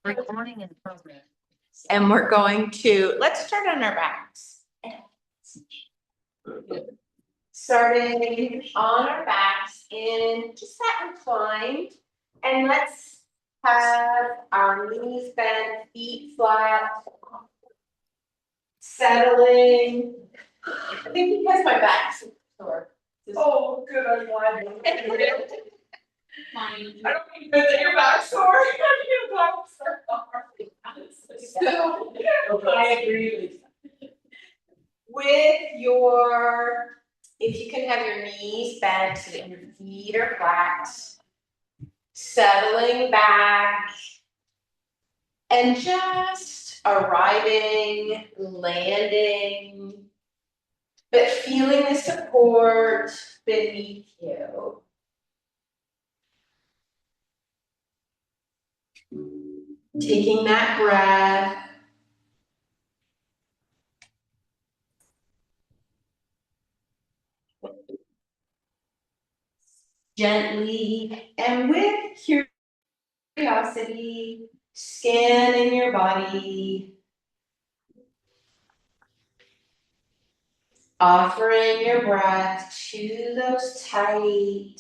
Recording in progress. And we're going to, let's start on our backs. Starting on our backs in just that reclined. And let's have our knees bent, feet flat. Settling. I think because my back's sore. Oh, good, I'm glad. I don't Fine. think that your back sore. Your back sore. So, I agree. with your, if you can have your knees bent so that your feet are flat, settling back, and just arriving, landing, but feeling the support beneath you. Taking that breath. Gently and with curiosity, scanning your body, offering your breath to those tight,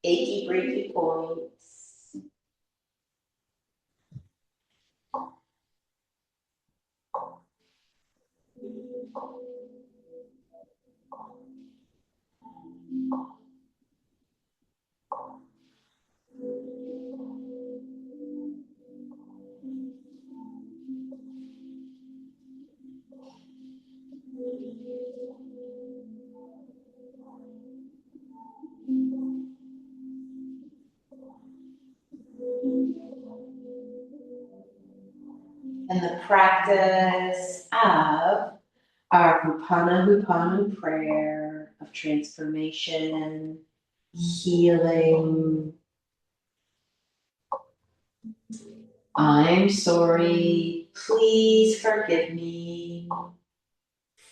achy, breaky points. And the practice of our Hupana prayer of transformation, healing. I'm sorry, please forgive me.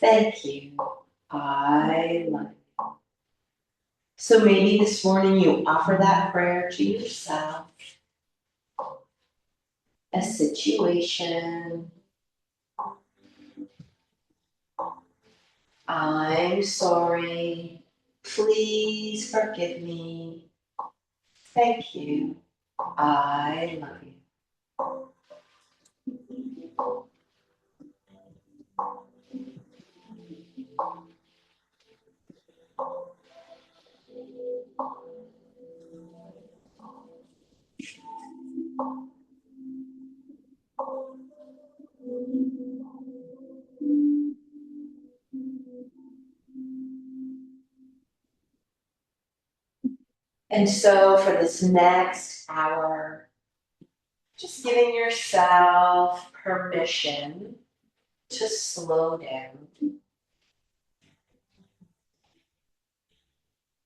Thank you, I love you. So maybe this morning you offer that prayer to yourself, a situation. I'm sorry, please forgive me. Thank you, I love you. And so for this next hour, just giving yourself permission to slow down.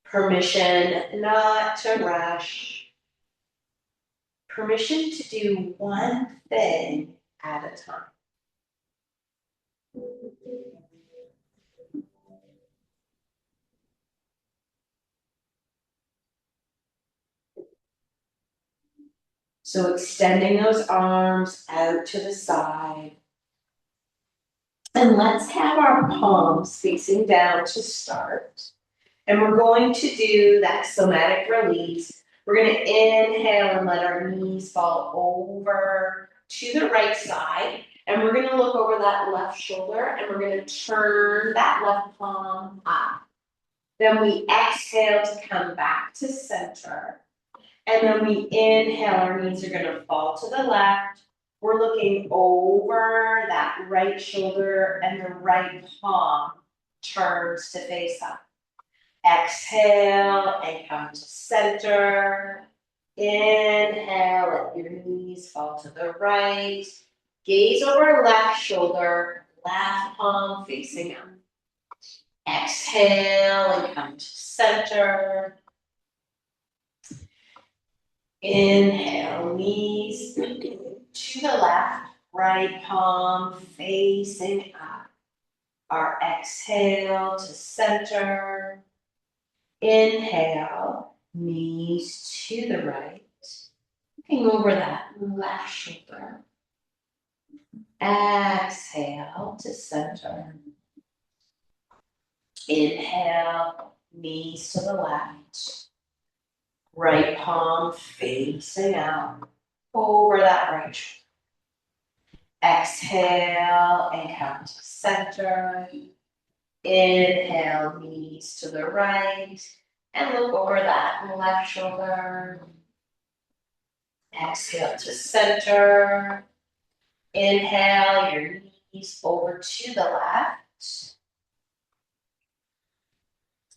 Permission not to rush. Permission to do one thing at a time. So extending those arms out to the side. And let's have our palms facing down to start. And we're going to do that somatic release. We're going to inhale and let our knees fall over to the right side. And we're going to look over that left shoulder and we're going to turn that left palm up. Then we exhale to come back to center. And then we inhale, our knees are going to fall to the left. We're looking over that right shoulder and the right palm turns to face up. Exhale and come to center. Inhale, let your knees fall to the right. Gaze over left shoulder, left palm facing up. Exhale and come to center. Inhale, knees to the left, right palm facing up. Our exhale to center. Inhale, knees to the right. Looking over that left shoulder. Exhale to center. Inhale, knees to the left. Right palm facing out over that right shoulder. Exhale and come to center. Inhale, knees to the right. And look over that left shoulder. Exhale to center. Inhale, your knees over to the left.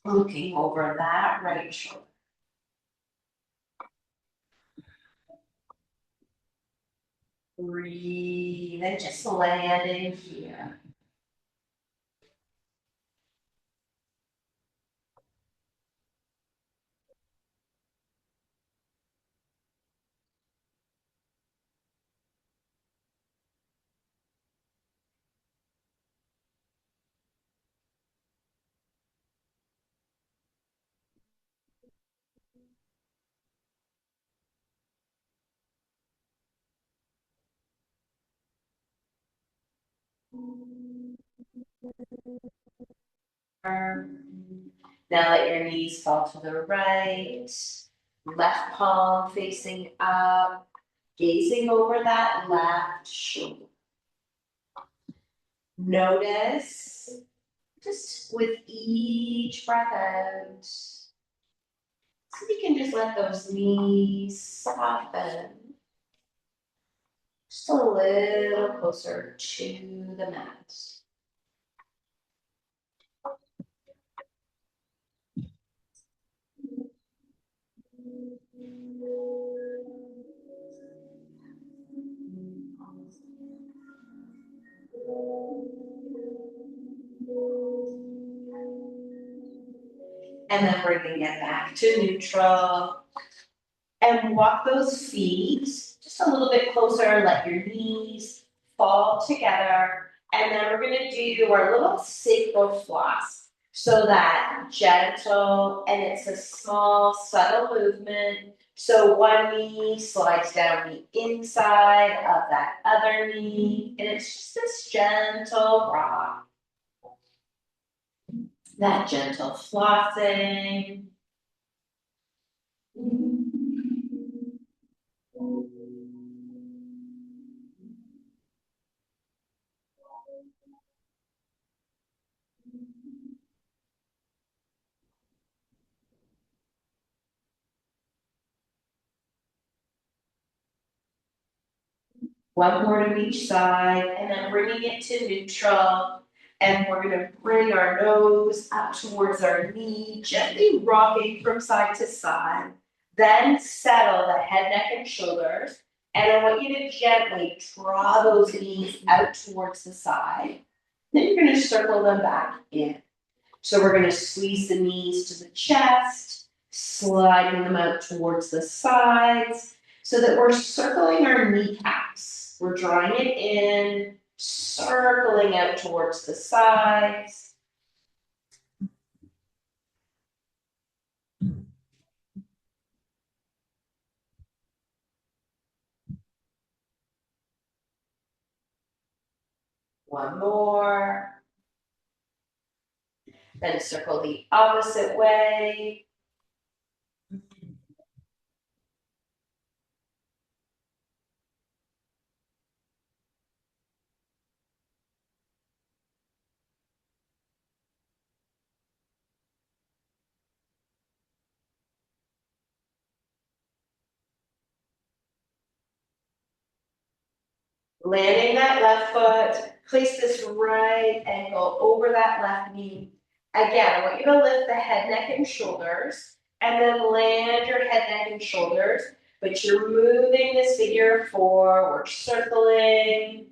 Looking over that right shoulder. Breathe and just landing here. Now let your knees fall to the right. Left palm facing up. Gazing over that left shoulder. Notice, just with each breath out, so you can just let those knees soften just a little closer to the mat. And then bringing it back to neutral. And walk those feet just a little bit closer, let your knees fall together. And then we're gonna do our little sacral floss. So that gentle, and it's a small, subtle movement. So one knee slides down the inside of that other knee, and it's just this gentle rock. That gentle flossing. One more to each side, and then bringing it to neutral. And we're gonna bring our nose up towards our knee, gently rocking from side to side. Then settle the head, neck, and shoulders. And I want you to gently draw those knees out towards the side. Then you're gonna circle them back in. So we're gonna squeeze the knees to the chest, sliding them out towards the sides, so that we're circling our kneecaps. We're drawing it in, circling out towards the sides. One more. Then circle the opposite way. Landing that left foot, place this right ankle over that left knee. Again, I want you to lift the head, neck, and shoulders, and then land your head, neck, and shoulders, but you're moving this figure forward, circling.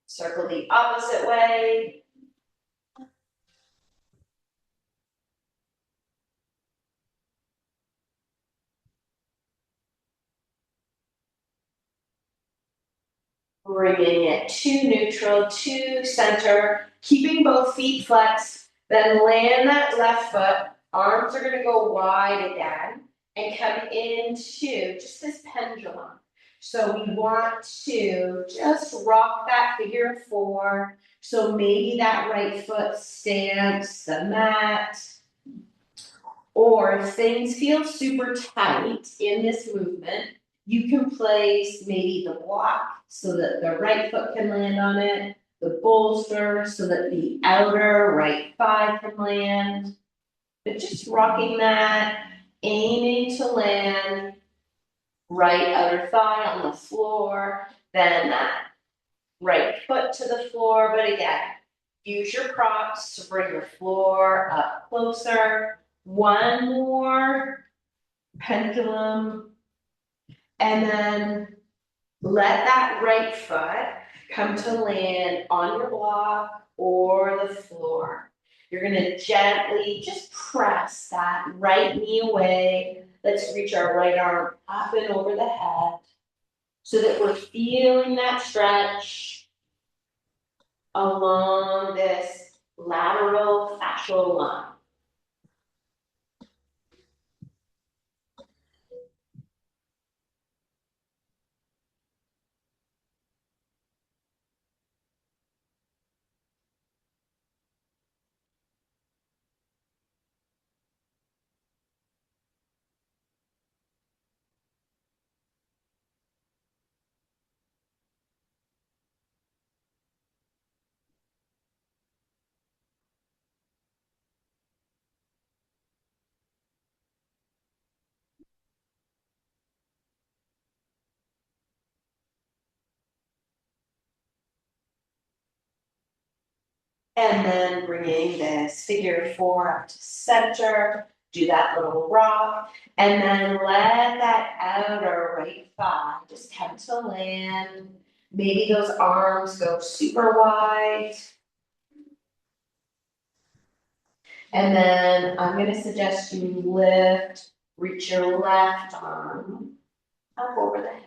Circle the opposite way. Bringing it to neutral, to center, keeping both feet flexed, then land that left foot, arms are gonna go wide again, and come into just this pendulum. So we want to just rock that figure of four, so maybe that right foot stamps the mat, or if things feel super tight in this movement, you can place maybe the block so that the right foot can land on it, the bolster so that the outer right thigh can land. But just rocking that, aiming to land right outer thigh on the floor, then that right foot to the floor. But again, use your props to bring your floor up closer. One more pendulum, and then let that right foot come to land on your block or the floor. You're gonna gently just press that right knee away. Let's reach our right arm up and over the head so that we're feeling that stretch along this lateral fascial line. And then bringing this figure four up to center, do that little rock, and then let that outer right thigh just come to land. Maybe those arms go super wide. And then I'm gonna suggest you lift, reach your left arm up over the head.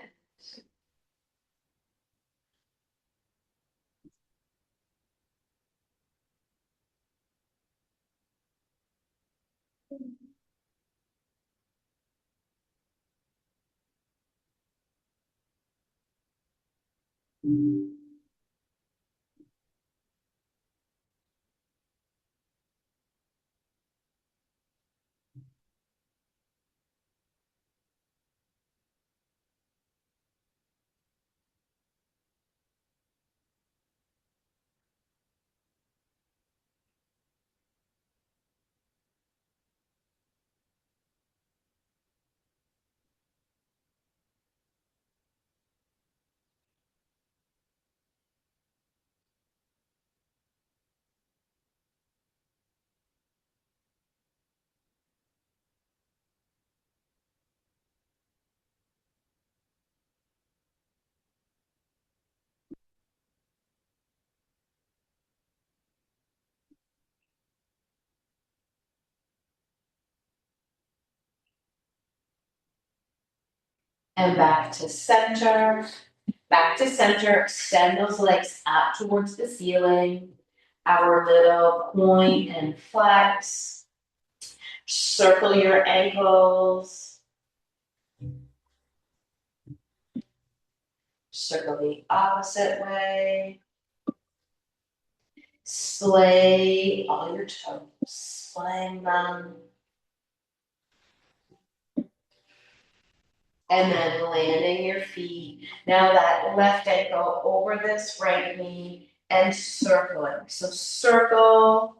And back to center. Back to center, extend those legs up towards the ceiling. Our little point and flex. Circle your ankles. Circle the opposite way. Splay all your toes. Splaying them. And then landing your feet. Now that left ankle over this right knee and circling. So circle.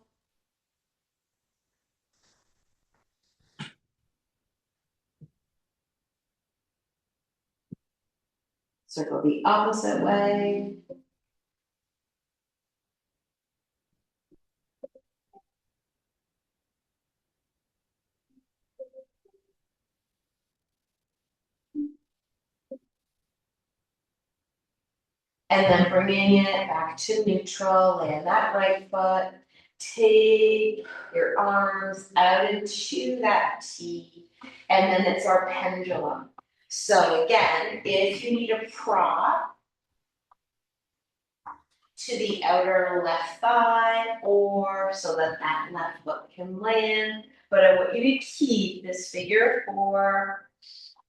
Circle the opposite way. And then bringing it back to neutral, land that right foot. Take your arms out into that T, and then it's our pendulum. So again, if you need a prop, to the outer left thigh, or so that that left foot can land. But I want you to keep this figure 4,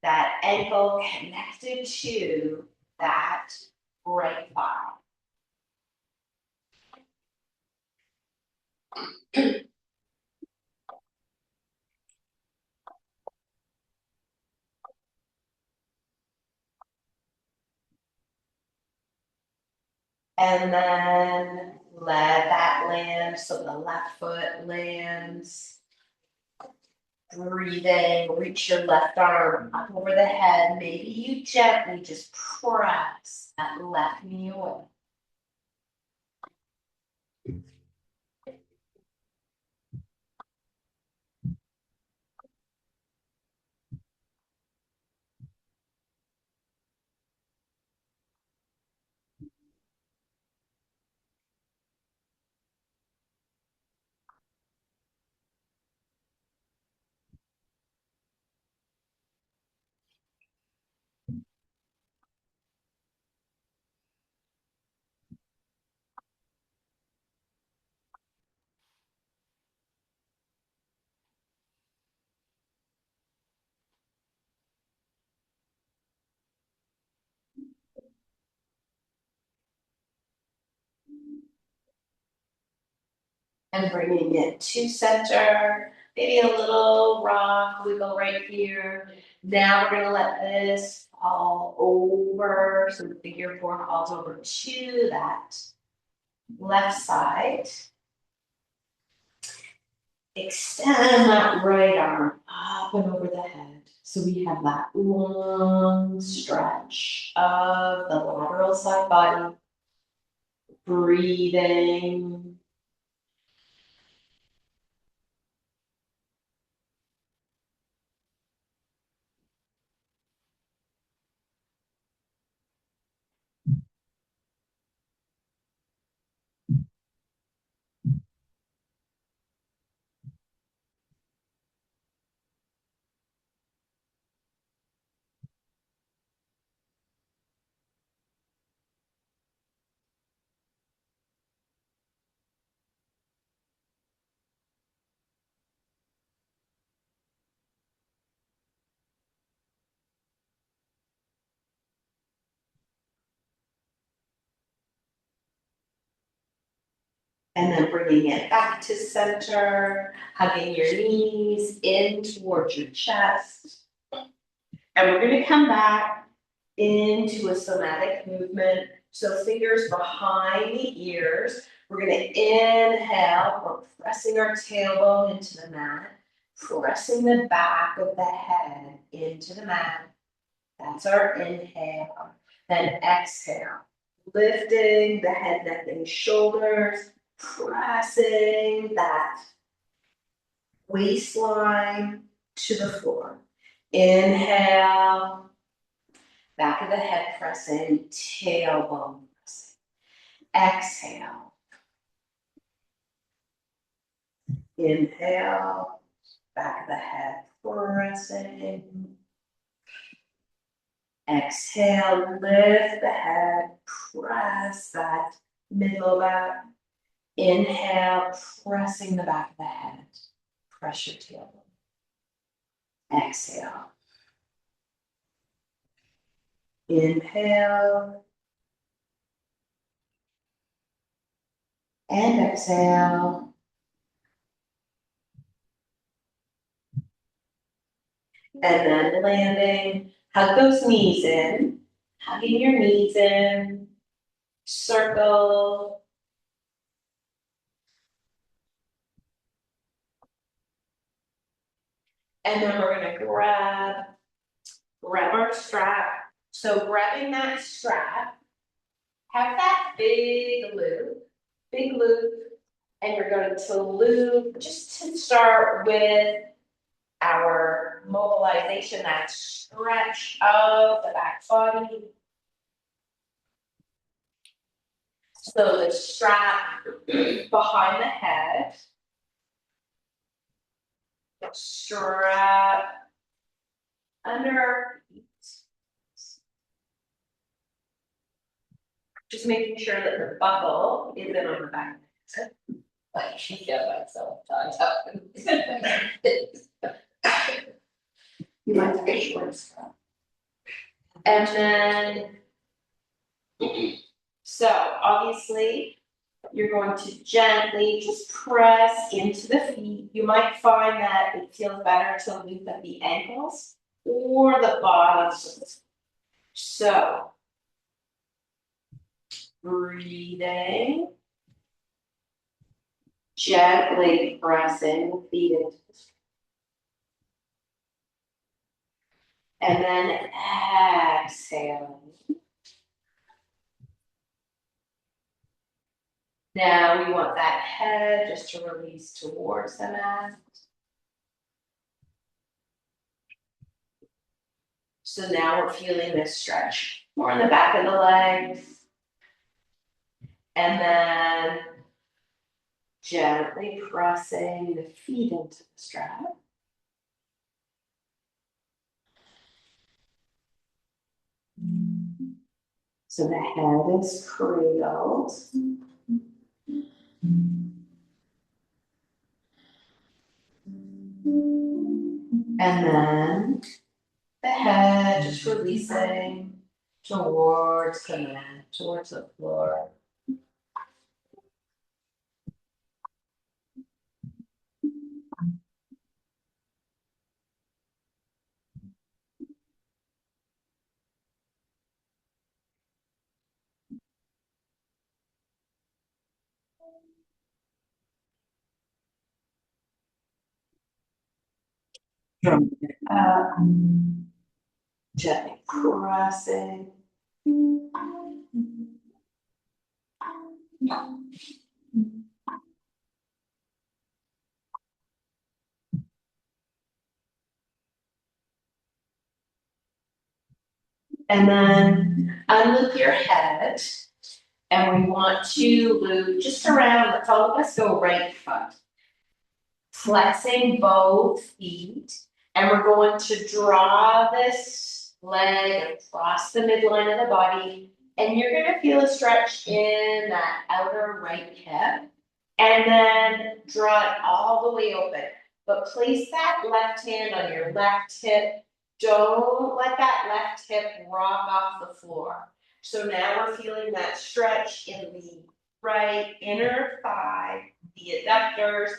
that ankle connected to that right thigh. And then let that land so the left foot lands. Breathing, reach your left arm up over the head. Maybe you gently just press that left knee away. And bringing it to center, maybe a little rock wiggle right here. Now we're gonna let this fall over, so the figure 4 falls over to that left side. Extend that right arm up and over the head. So we have that long stretch of the lateral side body. Breathing. And then bringing it back to center, hugging your knees in towards your chest. And we're gonna come back into a somatic movement. So fingers behind the ears. We're gonna inhale, we're pressing our tailbone into the mat, pressing the back of the head into the mat. That's our inhale. Then exhale, lifting the head, neck, and shoulders, pressing that waistline to the floor. Inhale, back of the head pressing, tailbone pressing. Exhale. Inhale, back of the head pressing. Exhale, lift the head, press that middle back. Inhale, pressing the back of the head. Press your tailbone. Exhale. Inhale. And exhale. And then landing. Hug those knees in. Hugging your knees in. Circle. And then we're gonna grab our strap. So grabbing that strap, have that big loop, and you're going to loop just to start with our mobilization, that stretch of the back body. So the strap behind the head, strap under our feet. Just making sure that the buckle isn't on the back. I should get myself tied up. You might have a short straw. And then, so obviously, you're going to gently just press into the feet. You might find that it feels better to loop at the ankles or the bottoms of the feet. So, breathing, gently pressing the feet into the street. And then exhaling. Now we want that head just to release towards the mat. So now we're feeling this stretch more in the back of the legs. And then gently pressing the feet into the strap. So the head is cradled. And then the head just releasing towards the mat, towards the floor. Drum it up. Gently pressing. And then unloop your head. And we want to loop just around, let's all of us go right foot. Flexing both feet. And we're going to draw this leg across the midline of the body. And you're going to feel a stretch in that outer right hip. And then draw it all the way open. But place that left hand on your left hip. Don't let that left hip rock off the floor. So now we're feeling that stretch in the right inner thigh, the adductors,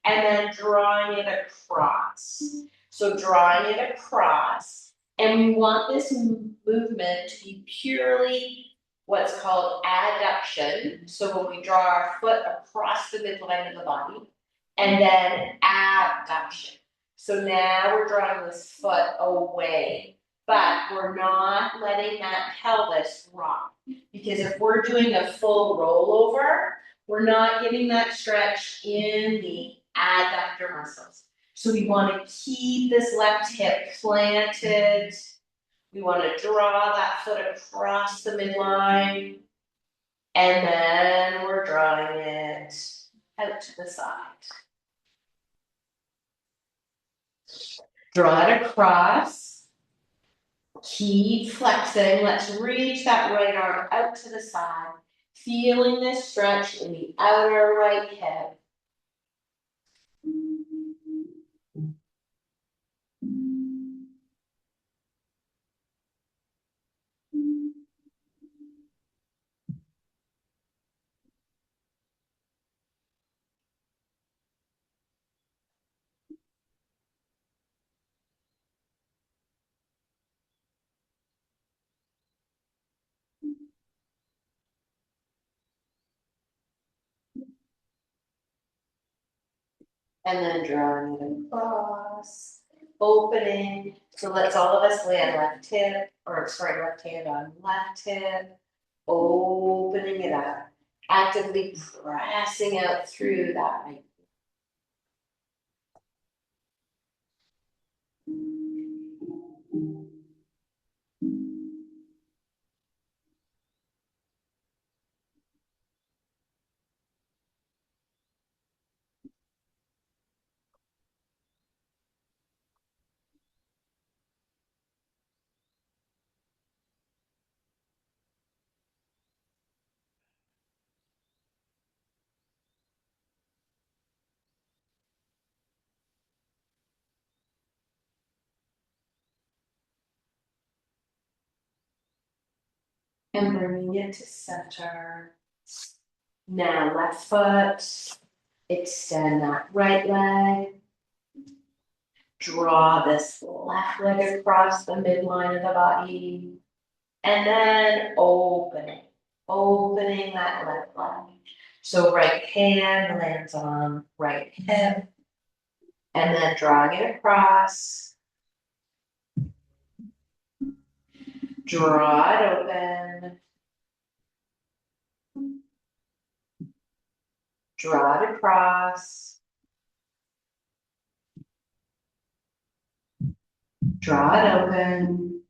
and then drawing it across. So drawing it across, and we want this movement to be purely what's called adduction. So when we draw our foot across the midline of the body, and then abduction. So now we're drawing this foot away, but we're not letting that pelvis rock. Because if we're doing a full rollover, we're not getting that stretch in the adductor muscles. So we want to keep this left hip planted. We want to draw that foot across the midline. And then we're drawing it out to the side. Draw it across. Keep flexing. Let's reach that right arm out to the side. Feeling this stretch in the outer right hip. And then drawing it across, opening. So let's all of us land left hip, or sorry, left hand on left hip, opening it up, actively pressing out through that right. And bringing it to center. Now left foot, extend that right leg. Draw this left leg across the midline of the body. And then opening that left leg. So right hand lands on right hip. And then drawing it across. Draw it open. Draw it across. Draw it open.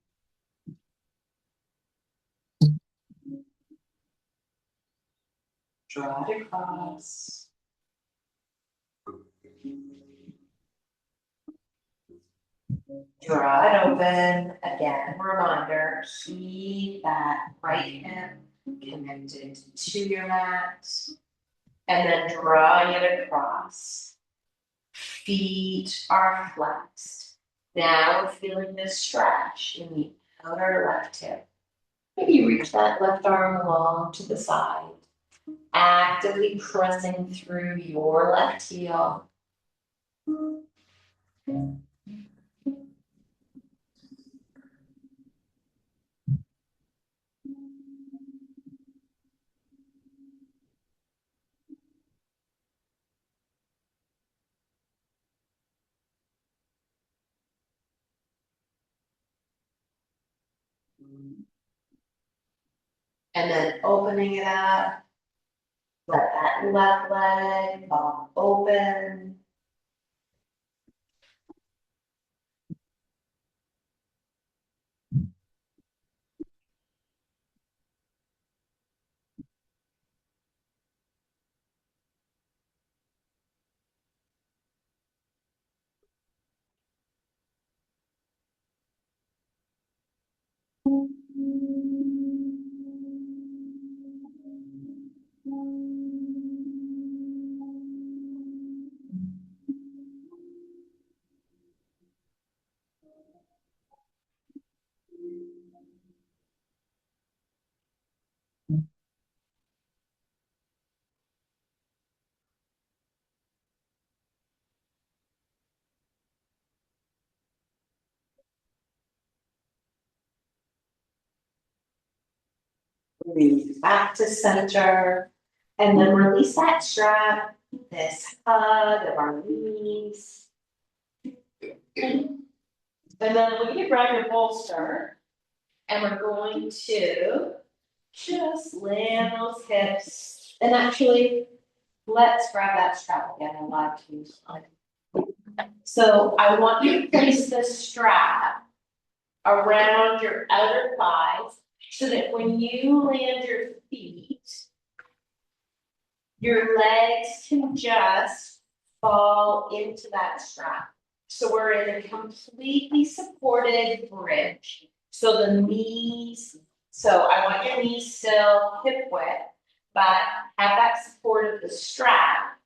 Draw it across. Draw it open. Again, reminder, keep that right hip connected to your mat. And then drawing it across. Feet are flexed. Now we're feeling this stretch in the outer left hip. Maybe reach that left arm along to the side. Actively pressing through your left heel. And then opening it up. Let that left leg fall open. Breathe back to center. And then release that strap. This hug of our knees. And then we can grab your bolster. And we're going to just land those hips. And actually, let's grab that strap again. I like to use one. So I want you to place the strap around your outer thighs so that when you land your feet, your legs can just fall into that strap. So we're in a completely supported bridge. So the knees, so I want your knees still hip width, but have that support of the strap.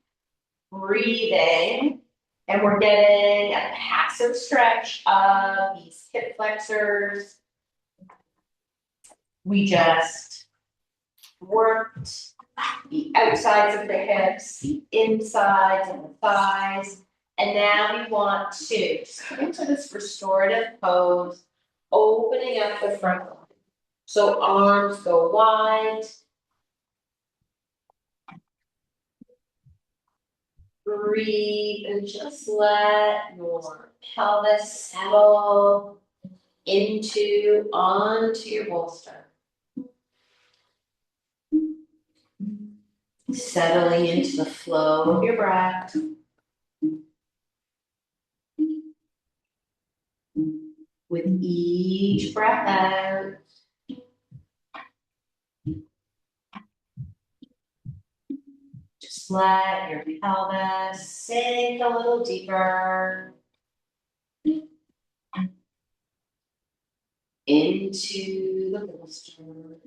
Breathing, and we're getting a passive stretch of these hip flexors. We just worked the outsides of the hips, the insides of the thighs, and now we want to just come into this restorative pose, opening up the front line. So arms go wide. Breathe and just let your pelvis settle onto your bolster. Settling into the flow of your breath. With each breath out, just let your pelvis sink a little deeper into the bolster.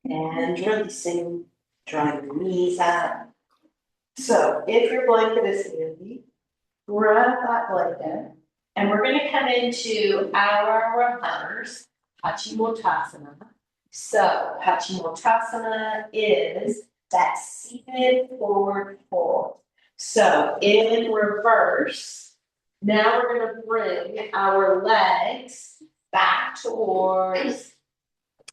And releasing, drawing the knees up. So if your blanket is handy, grab that blanket. And we're gonna come into our reverse Paschimottanasana. So Paschimottanasana is that seated forward fold. So in reverse, now we're gonna bring our legs back towards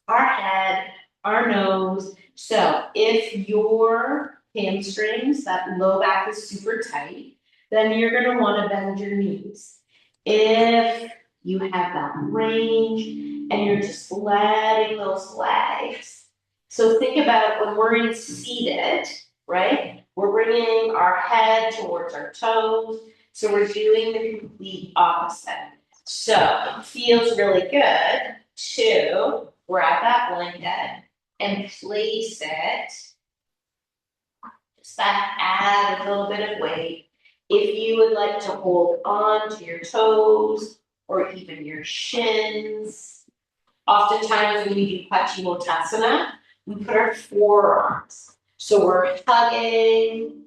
our head, our nose. So if your hamstrings, that low back is super tight, then you're gonna wanna bend your knees. If you have that range and you're just letting those legs. So think about when we're in seated, right? We're bringing our head towards our toes. So we're doing the complete opposite. So it feels really good to grab that blanket and place it, just that add a little bit of weight. If you would like to hold on to your toes or even your shins, oftentimes when we do Paschimottanasana, we put our forearms. So we're hugging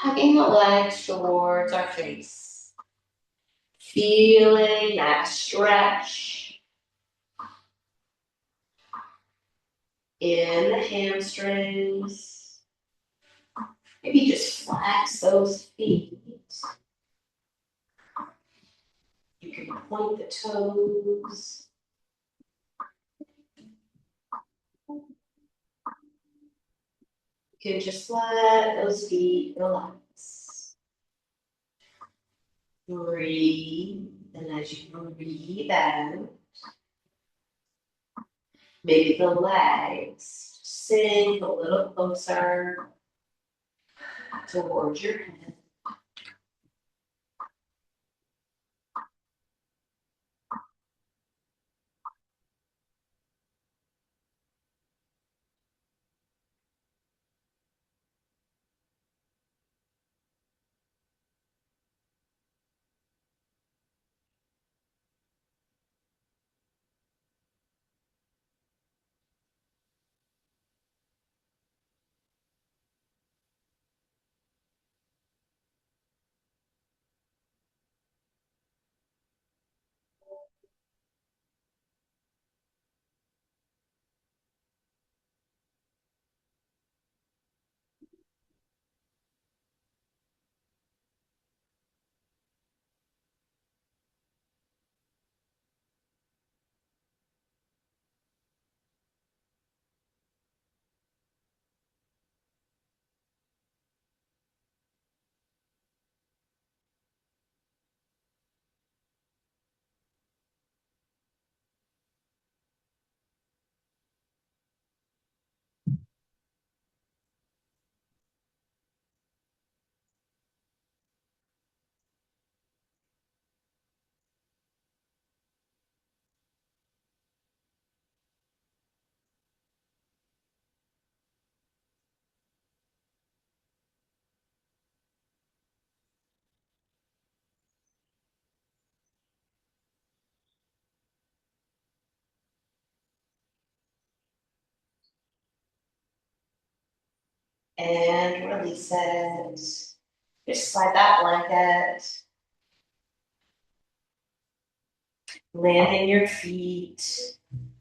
the legs towards our face, feeling that stretch in the hamstrings. Maybe just flex those feet. You can point the toes. You can just let those feet relax. Breathe, and as you breathe out, maybe the legs sink a little closer towards your head. And release it. Just slide that blanket. Landing your feet.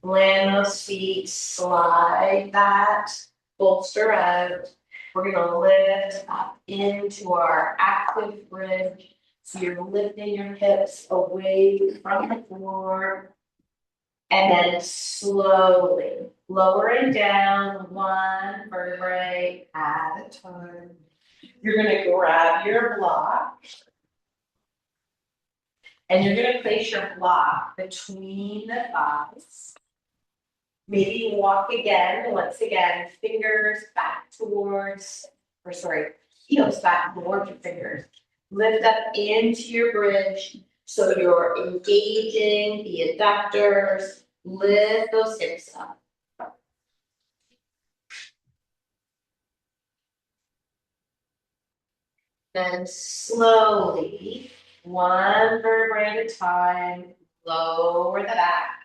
Land those feet, slide that bolster out. We're gonna lift up into our active bridge. So you're lifting your hips away from the floor. And then slowly lowering down one vertebrae at a time. You're gonna grab your block. And you're gonna place your block between the thighs. Maybe walk again, once again, fingers back towards, heels back towards your fingers. Lift up into your bridge, so you're engaging the adductors, lift those hips up. Then slowly, one vertebrae at a time, lower the back.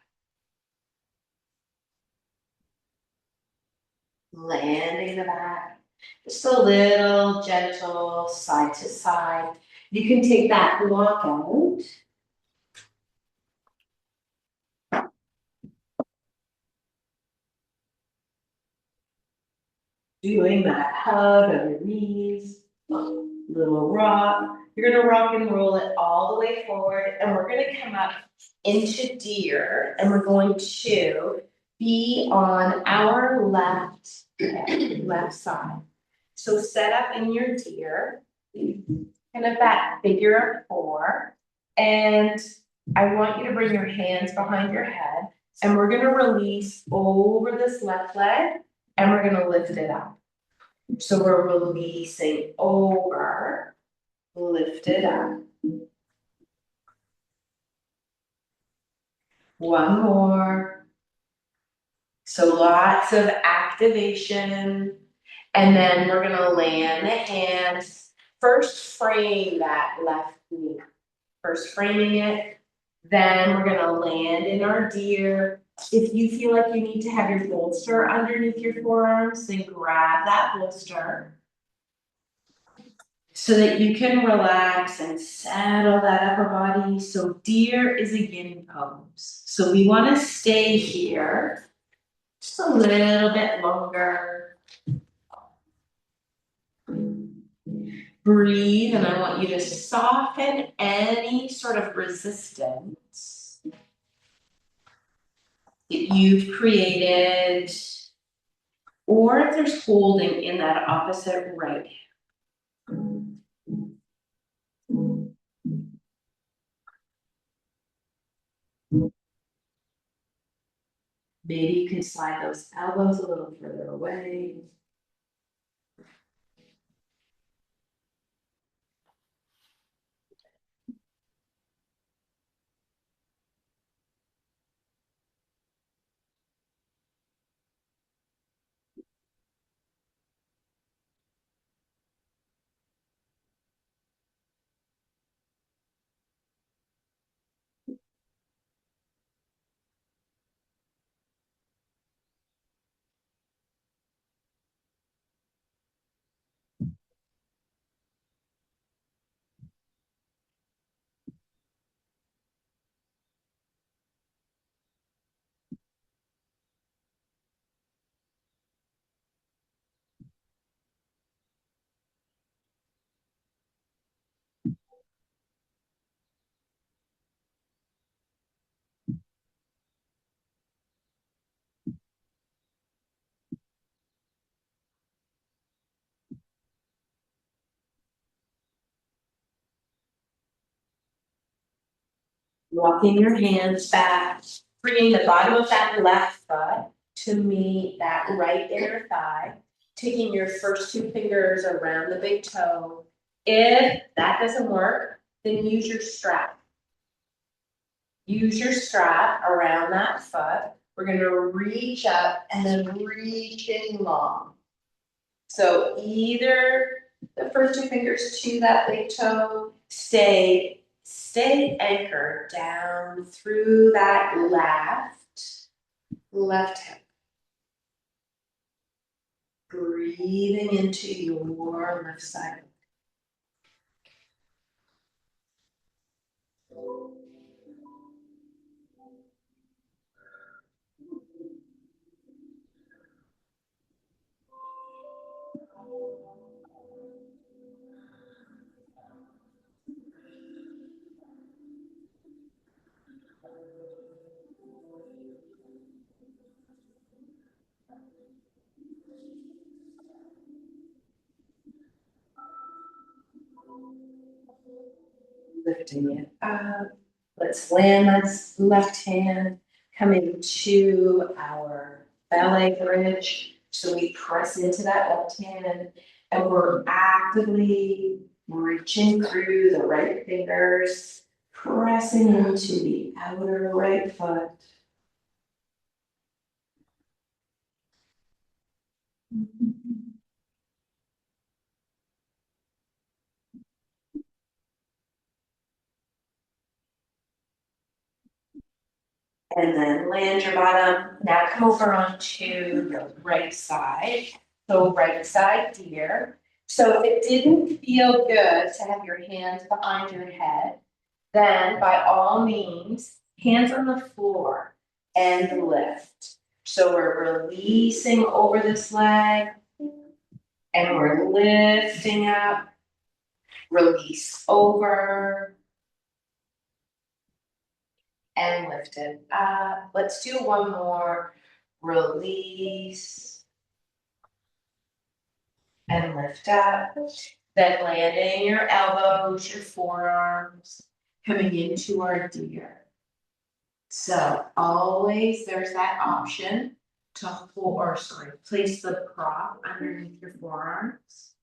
Landing the back, just a little gentle side to side. You can take that block out. Doing that hug of your knees, little rock. You're gonna rock and roll it all the way forward, and we're gonna come up into deer, and we're going to be on our left side. So set up in your deer, kind of that figure of 4, and I want you to bring your hands behind your head, and we're gonna release over this left leg, and we're gonna lift it up. So we're releasing over, lift it up. One more. So lots of activation. And then we're gonna land the hands. First frame that left knee. First framing it. Then we're gonna land in our deer. If you feel like you need to have your bolster underneath your forearms, then grab that bolster. So that you can relax and settle that upper body. So deer is a yin pose. So we want to stay here just a little bit longer. Breathe, and I want you to soften any sort of resistance that you've created, or if there's holding in that opposite right. Maybe you can slide those elbows a little further away. Walking your hands back, bringing the bottom of that left foot to meet that right inner thigh, taking your first 2 fingers around the big toe. If that doesn't work, then use your strap. Use your strap around that foot. We're going to reach up and then reach in long. So either the first 2 fingers to that big toe, stay anchored down through that left hip. Breathing into your left side. Lifting it up. Let's land that left hand, coming to our ballet bridge. So we press into that left hand and we're actively reaching through the right fingers, pressing into the outer right foot. And then land your bottom. Now come over onto the right side. So right side deer. So if it didn't feel good to have your hands behind your head, then by all means, hands on the floor and lift. So we're releasing over this leg and we're lifting up, release over and lift it up. Let's do one more. Release and lift up. Then landing your elbows, your forearms, coming into our deer. So always there's that option to place the prop underneath your forearms.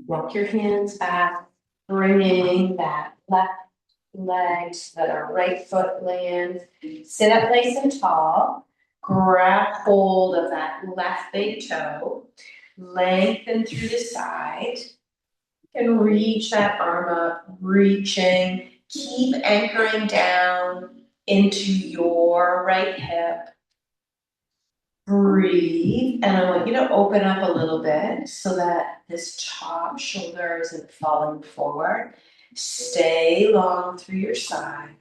Walk your hands back, bringing that left leg so that our right foot lands. Sit up nice and tall. Grab hold of that left big toe. Lengthen through the side. And reach that arm up, reaching. Keep anchoring down into your right hip. Breathe, and I want you to open up a little bit so that this top shoulder isn't falling forward. Stay long through your side.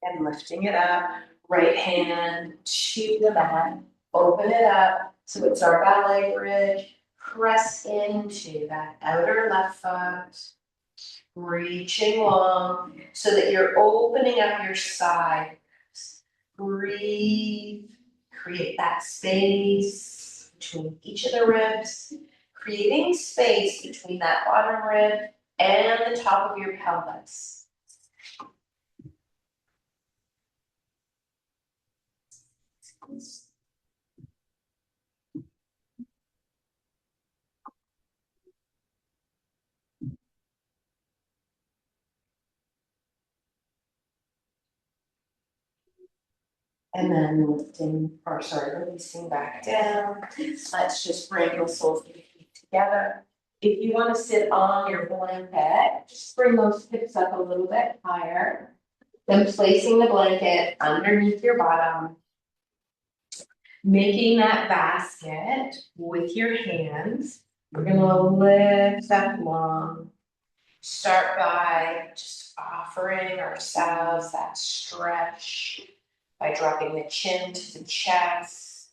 And lifting it up, right hand to the mat, open it up, so it's our ballet bridge. Press into that outer left foot, reaching long so that you're opening up your side. Breathe, create that space between each of the ribs, creating space between that bottom rib and the top of your pelvis. And then releasing back down. Let's just bring the soles of your feet together. If you want to sit on your blanket, just bring those hips up a little bit higher. Then placing the blanket underneath your bottom. Making that basket with your hands. We're gonna lift up long. Start by just offering ourselves that stretch by dropping the chin to the chest.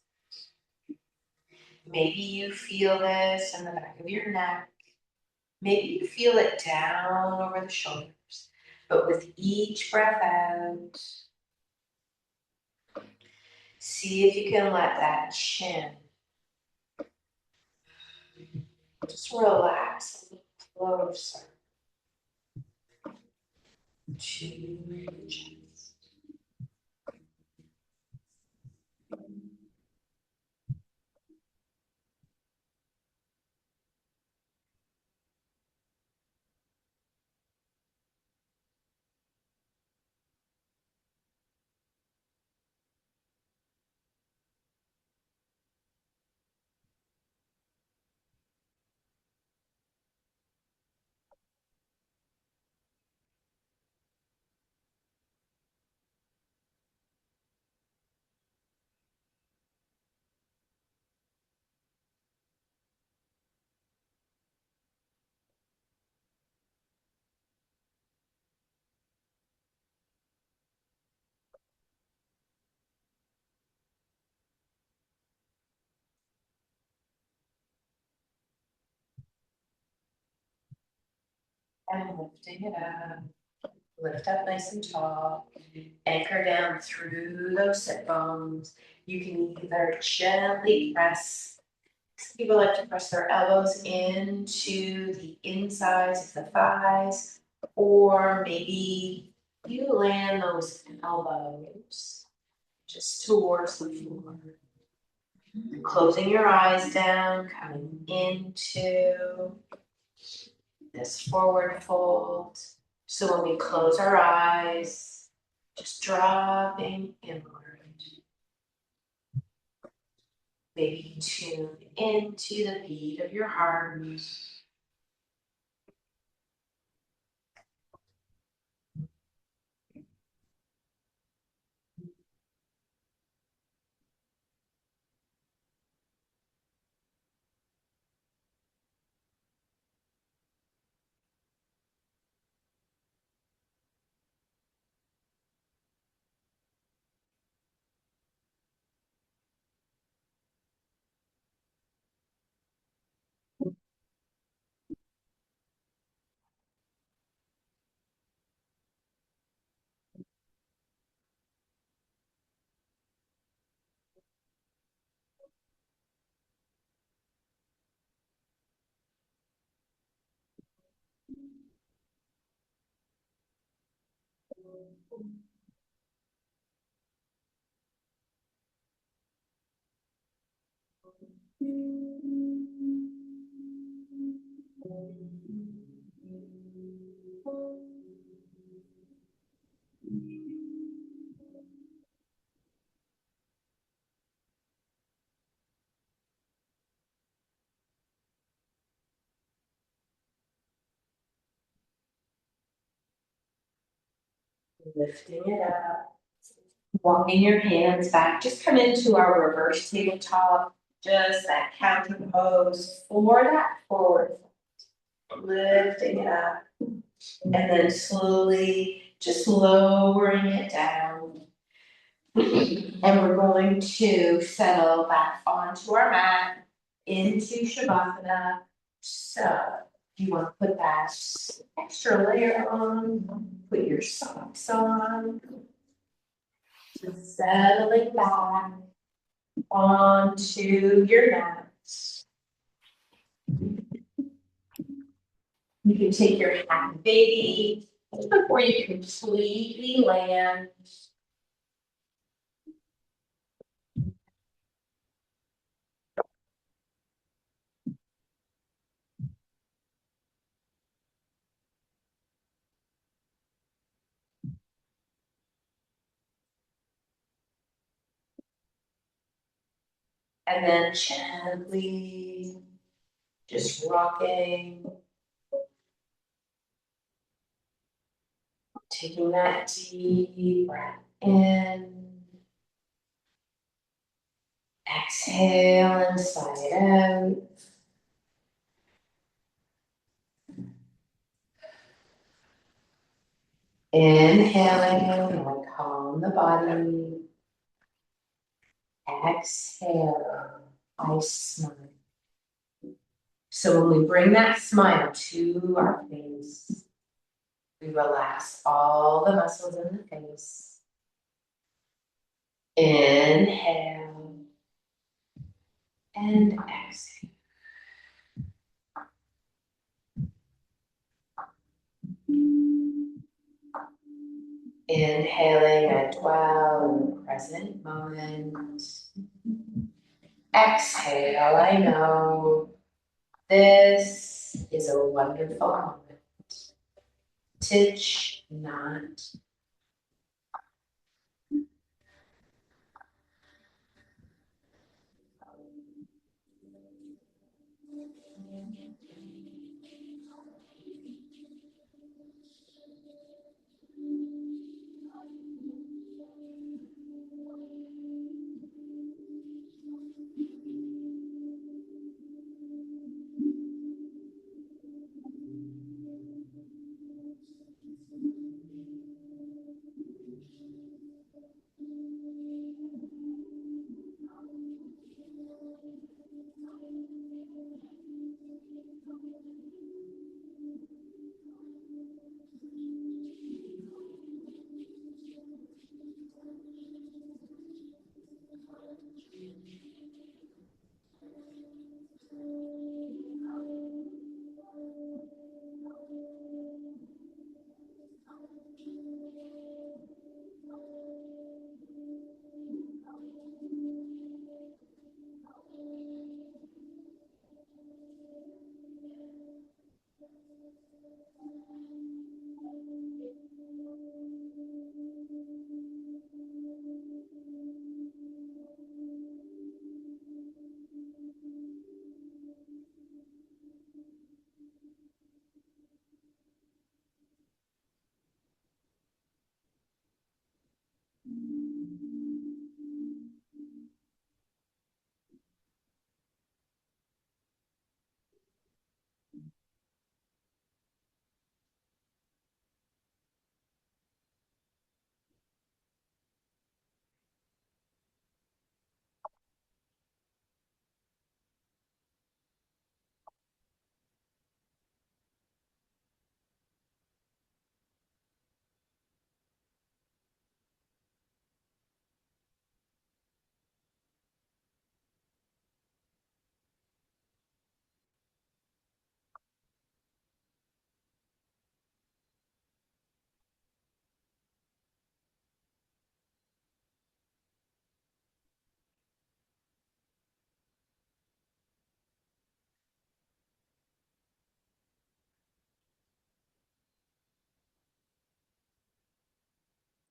Maybe you feel this in the back of your neck. Maybe you feel it down over the shoulders. But with each breath out, see if you can let that chin just relax a little closer to your chest. And lifting it up. Lift up nice and tall. Anchor down through those sit bones. You can either gently press. Some people like to press their elbows into the insides of the thighs, or maybe you land those elbows just towards the floor. Closing your eyes down, coming into this forward fold. So when we close our eyes, just dropping inward. Maybe tune into the beat of your heart. Lifting it up. Walking your hands back. Just come into our reverse tabletop. Just that counter pose for that forward. Lifting it up. And then slowly just lowering it down. And we're going to settle back onto our mat into Savasana. So if you want to put that extra layer on, put your socks on. Just settling back onto your mat. You can take your happy baby before you completely land. And then gently just rocking, taking that deep breath in. Exhale and sigh it out. Inhaling, and calm the body. Exhale, I smile. So when we bring that smile to our face, we relax all the muscles in the face. Inhale and exhale. Inhaling, I dwell in the present moment. Exhale, I know this is a wonderful moment. Titch not.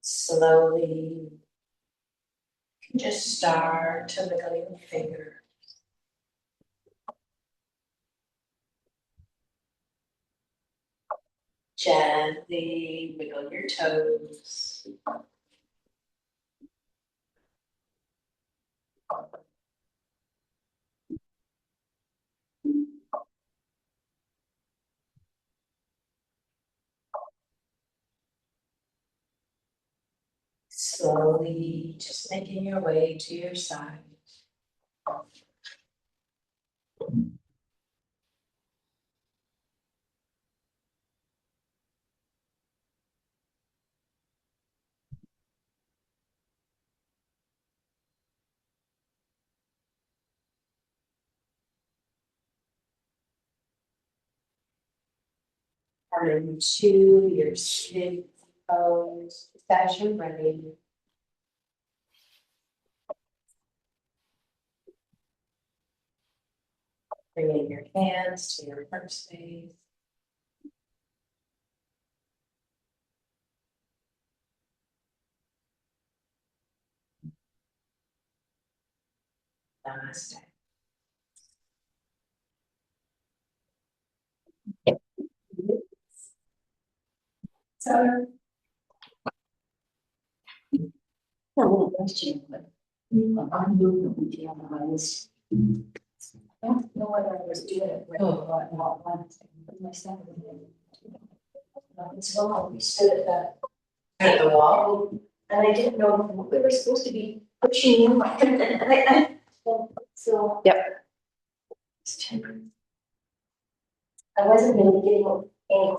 Slowly, just start to wiggle your finger. Gently wiggle your toes. Slowly, just making your way to your side. Coming to your seated pose, as you're ready. Bringing your hands to your hip space. Namaste. So. No question, but I'm moving with the other ones. I don't know whether I was doing it right or not one thing, but my son was. It's wrong, we stood at that. At the wall? And I didn't know what we were supposed to be pushing in like, so. Yep. It's temporary. I wasn't really getting any